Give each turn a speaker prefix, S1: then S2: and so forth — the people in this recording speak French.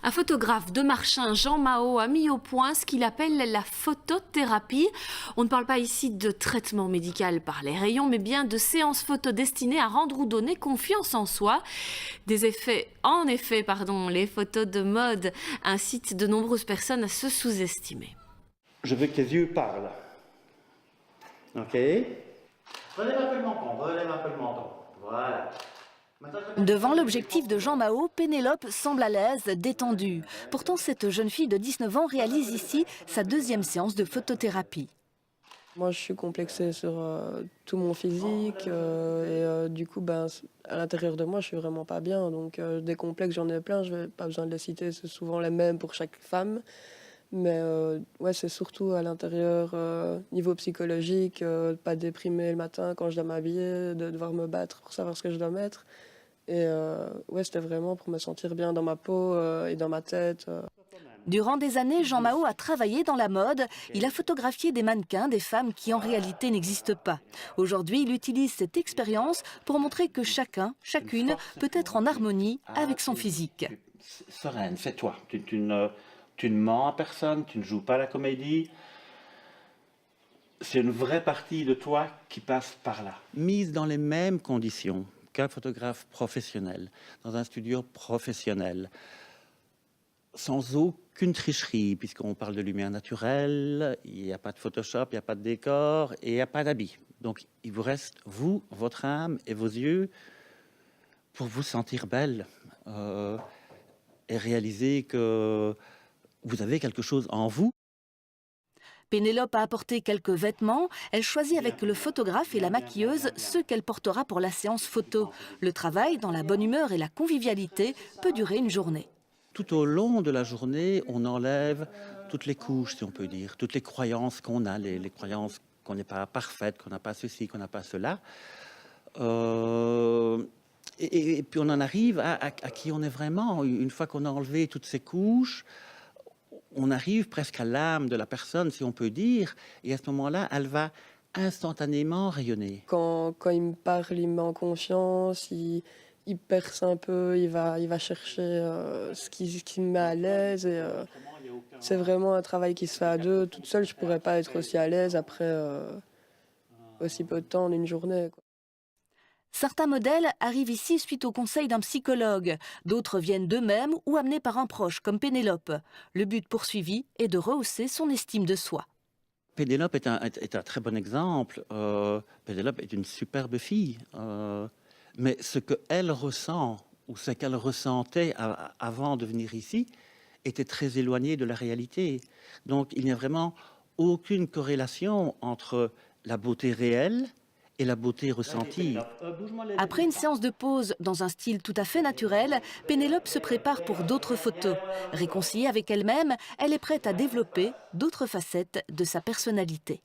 S1: Un photographe de Marchin, Jean Mao, a mis au point ce qu'il appelle la photothérapie. On ne parle pas ici de traitement médical par les rayons, mais bien de séances photo destinées à rendre ou donner confiance en soi. En effet, les photos de mode incitent de nombreuses personnes à se sous-estimer.
S2: Je veux que tes yeux parlent. Ok. Relève un peu le menton, relève un peu le menton. Voilà.
S3: Devant l'objectif de Jean Mao, Pénélope semble à l'aise, détendue. Pourtant, cette jeune fille de 19 ans réalise ici sa deuxième séance de photothérapie.
S4: Moi, je suis complexée sur tout mon physique du coup, à l'intérieur de moi, je suis vraiment pas bien. Donc, des complexes, j'en ai plein, je n'ai pas besoin de les citer, c'est souvent les mêmes pour chaque femme. Mais ouais, c'est surtout à l'intérieur, niveau psychologique, pas déprimer le matin quand je dois m'habiller, de devoir me battre pour savoir ce que je dois mettre. Et ouais, c'était vraiment pour me sentir bien dans ma peau et dans ma tête.
S3: Durant des années, Jean Mao a travaillé dans la mode. Il a photographié des mannequins, des femmes qui en réalité n'existent pas. Aujourd'hui, il utilise cette expérience pour montrer que chacune peut être en harmonie avec son physique.
S2: Sereine, c'est toi. Tu ne mens à personne, tu ne joues pas la comédie. C'est une vraie partie de toi qui passe par là. Mise dans les mêmes conditions qu'un photographe professionnel, dans un studio professionnel, sans aucune tricherie, puisqu'on parle de lumière naturelle, il n'y a pas de Photoshop, il n'y a pas de décor et il n'y a pas d'habit. Donc il vous reste, vous, votre âme et vos yeux pour vous sentir belle et réaliser que vous avez quelque chose en vous.
S3: Pénélope a apporté quelques vêtements. Elle choisit avec le photographe et la maquilleuse ceux qu'elle portera pour la séance photo. Le travail, dans la bonne humeur et la convivialité, peut durer une journée.
S2: Tout au long de la journée, on enlève toutes les couches, si on peut dire, toutes les croyances qu'on a, les croyances qu'on n'est pas parfaite, qu'on n'a pas ceci, qu'on n'a pas cela. Et puis on en arrive à qui on est vraiment. Une fois qu'on a enlevé toutes ces couches, on arrive presque à l'âme de la personne, si on peut dire, et à ce moment-là, elle va instantanément rayonner.
S4: Quand il me parle, il me met en confiance, il perce un peu, il va chercher ce qui me met à l'aise. C'est vraiment un travail qui se fait à deux. Toute seule, je ne pourrais pas être aussi à l'aise après aussi peu de temps en une journée, quoi.
S3: Certains modèles arrivent ici suite au conseil d'un psychologue. D'autres viennent d'eux-mêmes ou amenés par un proche, comme Pénélope. Le but poursuivi est de rehausser son estime de soi.
S2: Pénélope est un très bon exemple. Pénélope est une superbe fille. Mais ce qu'elle ressent, ou ce qu'elle ressentait avant de venir ici, était très éloigné de la réalité. Donc il n'y a vraiment aucune corrélation entre la beauté réelle et la beauté ressentie.
S3: Après une séance de pose dans un style tout à fait naturel, Pénélope se prépare pour d'autres photos. Réconciliée avec elle-même, elle est prête à développer d'autres facettes de sa personnalité.